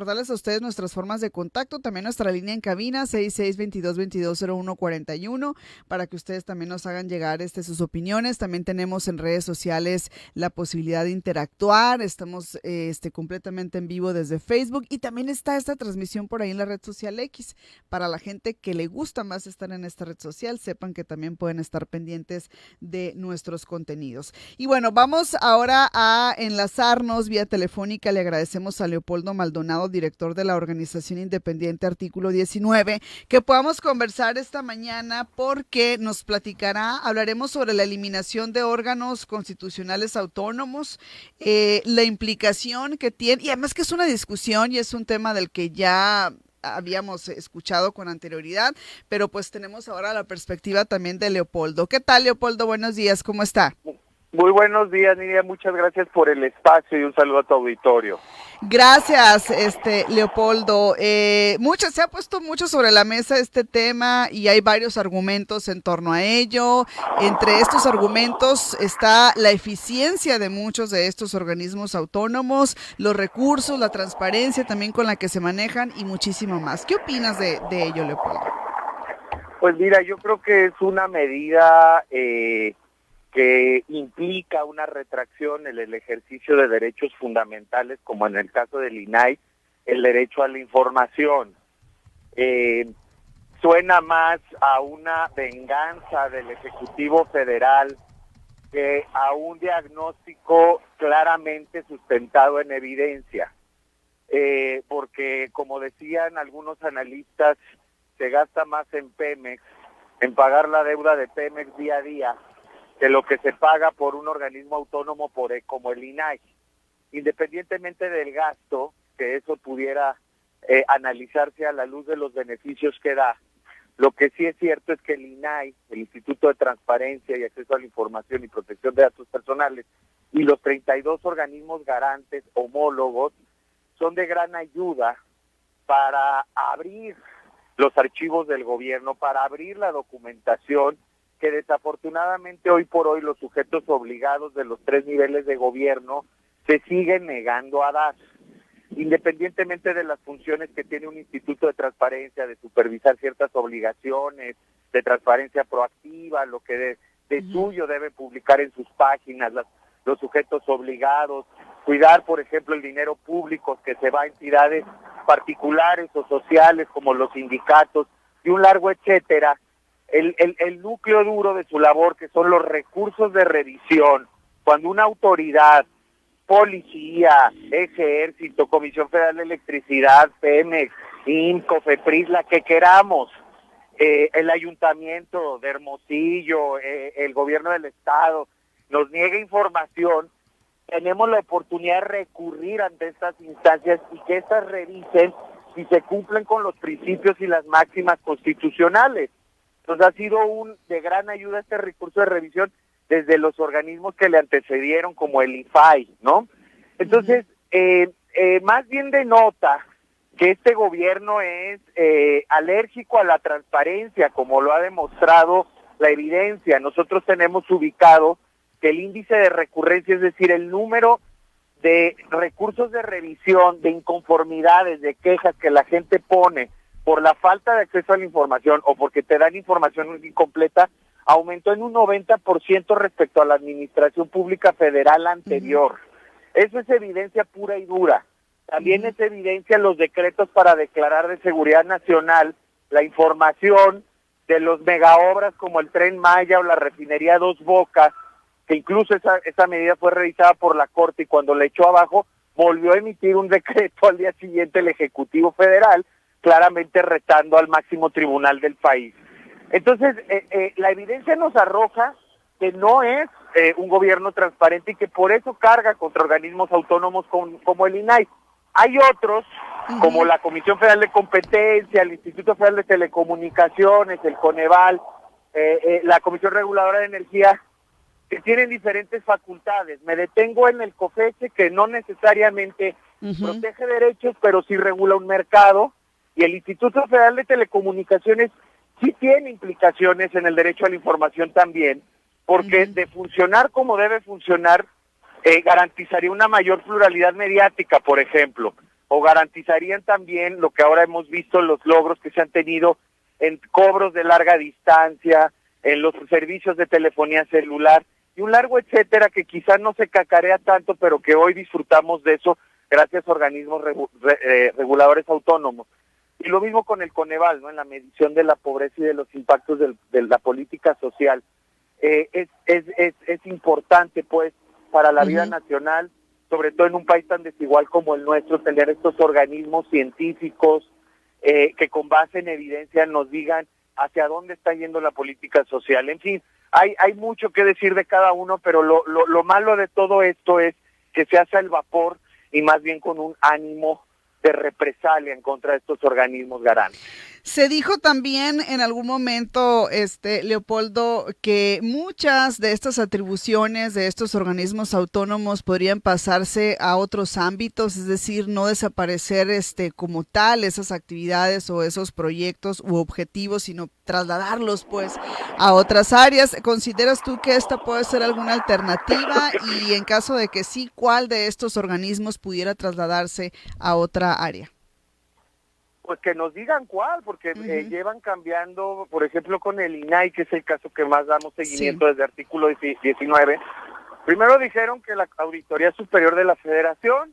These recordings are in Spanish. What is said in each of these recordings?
Recordarles a ustedes nuestras formas de contacto, también nuestra línea en cabina 6622-220141 para que ustedes también nos hagan llegar sus opiniones. También tenemos en redes sociales la posibilidad de interactuar. Estamos completamente en vivo desde Facebook y también está esta transmisión por ahí en la red social X. Para la gente que le gusta más estar en esta red social, sepan que también pueden estar pendientes de nuestros contenidos. Y bueno, vamos ahora a enlazarnos vía telefónica. Le agradecemos a Leopoldo Maldonado, director de la organización independiente Artículo 19, que podamos conversar esta mañana porque nos hablaremos sobre la eliminación de órganos constitucionales autónomos, la implicación que tiene, y además que es una discusión y es un tema del que ya habíamos escuchado con anterioridad, pero pues tenemos ahora la perspectiva también de Leopoldo. ¿Qué tal, Leopoldo? Buenos días, ¿cómo está? Muy buenos días, Nidia, muchas gracias por el espacio y un saludo a tu auditorio. Gracias, Leopoldo. Se ha puesto mucho sobre la mesa este tema y hay varios argumentos en torno a ello. Entre estos argumentos está la eficiencia de muchos de estos organismos autónomos, los recursos, la transparencia también con la que se manejan y muchísimo más. ¿Qué opinas de ello, Leopoldo? Pues mira, yo creo que es una medida que implica una retracción en el ejercicio de derechos fundamentales, como en el caso del INAI, el derecho a la información. Suena más a una venganza del Ejecutivo Federal que a un diagnóstico claramente sustentado en evidencia. Porque, como decían algunos analistas, se gasta más en Pemex, en pagar la deuda de Pemex día a día, que lo que se paga por un organismo autónomo como el INAI. Independientemente del gasto, que eso pudiera analizarse a la luz de los beneficios que da, lo que sí es cierto es que el INAI, el Instituto de Transparencia y Acceso a la Información y Protección de Datos Personales, y los 32 organismos garantes homólogos son de gran ayuda para abrir los archivos del gobierno, para abrir la documentación que desafortunadamente hoy por hoy los sujetos obligados de los 3 niveles de gobierno se siguen negando a dar, independientemente de las funciones que tiene un instituto de transparencia, de supervisar ciertas obligaciones, de transparencia proactiva, lo que de suyo debe publicar en sus páginas, los sujetos obligados, cuidar, por ejemplo, el dinero público que se va a entidades particulares o sociales como los sindicatos y un largo etcétera. El núcleo duro de su labor, que son los recursos de revisión, cuando una autoridad, policía, ejército, Comisión Federal de Electricidad, Pemex, INCO, FEPRIS, la que queramos, el ayuntamiento de Hermosillo, el gobierno del estado, nos niega información, tenemos la oportunidad de recurrir ante estas instancias y que éstas revisen si se cumplen con los principios y las máximas constitucionales. Entonces ha sido de gran ayuda este recurso de revisión desde los organismos que le antecedieron, como el IFAI, ¿no? Entonces, más bien denota que este gobierno es alérgico a la transparencia, como lo ha demostrado la evidencia. Nosotros tenemos ubicado que el índice de recurrencia, es decir, el número de recursos de revisión, de inconformidades, de quejas que la gente pone por la falta de acceso a la información o porque te dan información incompleta, aumentó en un 90% respecto a la administración pública federal anterior. Eso es evidencia pura y dura. También es evidencia los decretos para declarar de seguridad nacional la información de los megaobras como el Tren Maya o la refinería Dos Bocas, que incluso esa medida fue revisada por la Corte y cuando la echó abajo volvió a emitir un decreto al día siguiente el Ejecutivo Federal, claramente retando al máximo tribunal del país. Entonces, la evidencia nos arroja que no es un gobierno transparente y que por eso carga contra organismos autónomos como el INAI. Hay otros, como la Comisión Federal de Competencia, el Instituto Federal de Telecomunicaciones, el Coneval, la Comisión Reguladora de Energía, que tienen diferentes facultades. Me detengo en el COFECE, que no necesariamente protege derechos, pero sí regula un mercado, y el Instituto Federal de Telecomunicaciones sí tiene implicaciones en el derecho a la información también, porque de funcionar como debe funcionar, garantizaría una mayor pluralidad mediática, por ejemplo. o garantizarían también lo que ahora hemos visto, los logros que se han tenido en cobros de larga distancia, en los servicios de telefonía celular y un largo etcétera que quizás no se cacarea tanto, pero que hoy disfrutamos de eso gracias a organismos reguladores autónomos. Y lo mismo con el Coneval, ¿no? En la medición de la pobreza y de los impactos de la política social. Es importante, pues, para la vida nacional, sobre todo en un país tan desigual como el nuestro, tener estos organismos científicos que con base en evidencia nos digan hacia dónde está yendo la política social. En fin, hay mucho que decir de cada uno, pero lo malo de todo esto es que se hace al vapor y más bien con un ánimo de represalia en contra de estos organismos garantes. Se dijo también en algún momento, Leopoldo, que muchas de estas atribuciones de estos organismos autónomos podrían pasarse a otros ámbitos, es decir, no desaparecer como tal esas actividades o esos proyectos u objetivos, sino trasladarlos pues a otras áreas. ¿Consideras tú que esta puede ser alguna alternativa? Y en caso de que sí, ¿cuál de estos organismos pudiera trasladarse a otra área? Pues que nos digan cuál, porque llevan cambiando, por ejemplo, con el INAI, que es el caso que más damos seguimiento desde artículo 19. Primero dijeron que la Auditoría Superior de la Federación,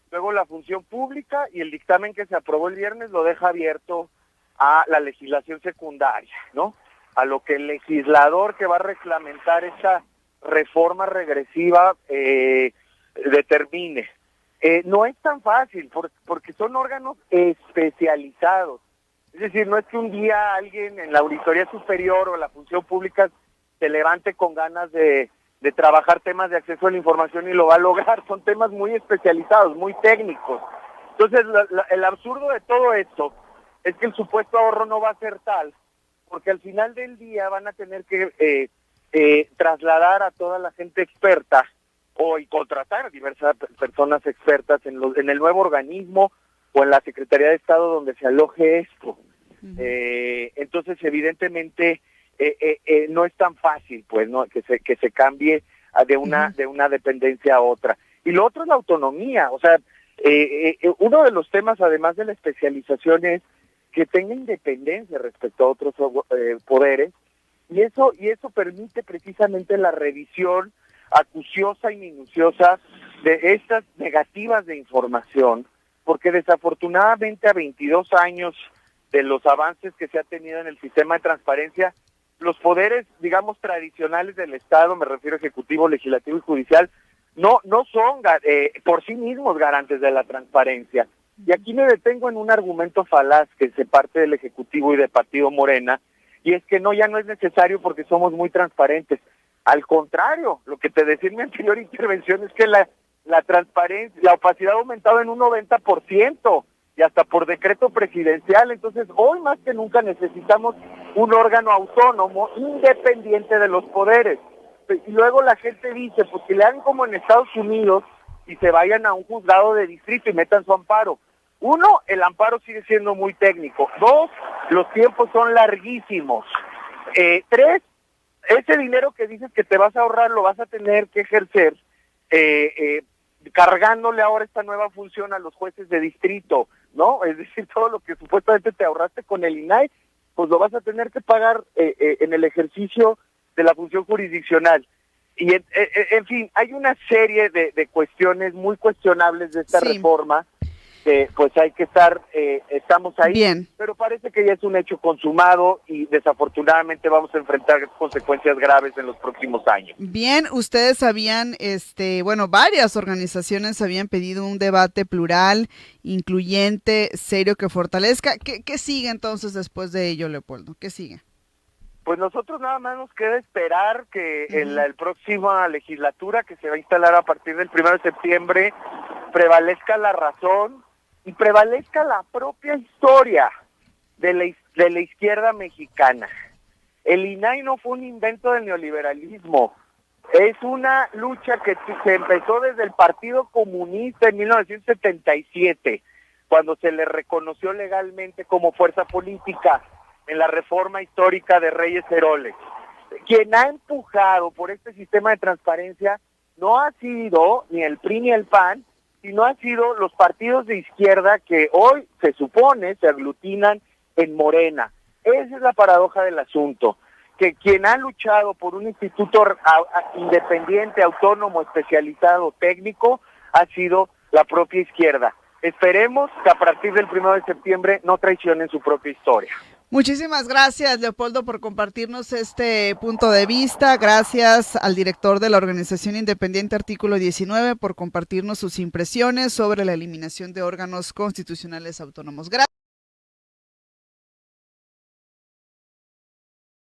luego la Función Pública, y el dictamen que se aprobó el viernes lo deja abierto a la legislación secundaria, ¿no? A lo que el legislador que va a reglamentar esta reforma regresiva determine. No es tan fácil, porque son órganos especializados. Es decir, no es que un día alguien en la Auditoría Superior o la Función Pública se levante con ganas de trabajar temas de acceso a la información y lo va a lograr. Son temas muy especializados, muy técnicos. Entonces, el absurdo de todo esto es que el supuesto ahorro no va a ser tal, porque al final del día van a tener que trasladar a toda la gente experta y contratar a diversas personas expertas en el nuevo organismo o en la Secretaría de Estado donde se aloje esto. Entonces, evidentemente, no es tan fácil, pues, ¿no? que se cambie de una dependencia a otra. Y lo otro es la autonomía. O sea, uno de los temas, además de la especialización, es que tenga independencia respecto a otros poderes, y eso permite precisamente la revisión acuciosa y minuciosa de estas negativas de información, porque desafortunadamente a 22 años de los avances que se ha tenido en el sistema de transparencia, los poderes, digamos, tradicionales del Estado, me refiero a ejecutivo, legislativo y judicial, no son por sí mismos garantes de la transparencia. Y aquí me detengo en un argumento falaz que se parte del Ejecutivo y del Partido Morena, y es que ya no es necesario porque somos muy transparentes. Al contrario, lo que te decía en mi anterior intervención es que la transparencia, la opacidad ha aumentado en un 90% y hasta por decreto presidencial. Entonces, hoy más que nunca necesitamos un órgano autónomo, independiente de los poderes. Y luego la gente dice, pues que le hagan como en Estados Unidos y se vayan a un juzgado de distrito y metan su amparo. Uno, el amparo sigue siendo muy técnico. Dos, los tiempos son larguísimos. Tres, ese dinero que dices que te vas a ahorrar lo vas a tener que ejercer cargándole ahora esta nueva función a los jueces de distrito, ¿no? Es decir, todo lo que supuestamente te ahorraste con el INAI, pues lo vas a tener que pagar en el ejercicio de la función jurisdiccional. Y en fin, hay una serie de cuestiones muy cuestionables de esta reforma, que pues hay que estamos ahí. Bien. Pero parece que ya es un hecho consumado y desafortunadamente vamos a enfrentar consecuencias graves en los próximos años. Bien, ustedes habían, varias organizaciones habían pedido un debate plural, incluyente, serio, que fortalezca. ¿Qué sigue entonces después de ello, Leopoldo? ¿Qué sigue? Pues nosotros nada más nos queda esperar que en la próxima legislatura, que se va a instalar a partir del 1 de septiembre, prevalezca la razón y prevalezca la propia historia de la izquierda mexicana. El INAI no fue un invento del neoliberalismo, es una lucha que se empezó desde el Partido Comunista en 1977, cuando se le reconoció legalmente como fuerza política en la reforma histórica de Reyes Heroles. Quien ha empujado por este sistema de transparencia no ha sido ni el PRI ni el PAN, sino han sido los partidos de izquierda que hoy se supone se aglutinan en Morena. Esa es la paradoja del asunto, que quien ha luchado por un instituto independiente, autónomo, especializado, técnico, ha sido la propia izquierda. Esperemos que a partir del 1 de septiembre no traicionen su propia historia. Muchísimas gracias, Leopoldo, por compartirnos este punto de vista. Gracias al director de la organización independiente Artículo 19 por compartirnos sus impresiones sobre la eliminación de órganos constitucionales autónomos. Gracias.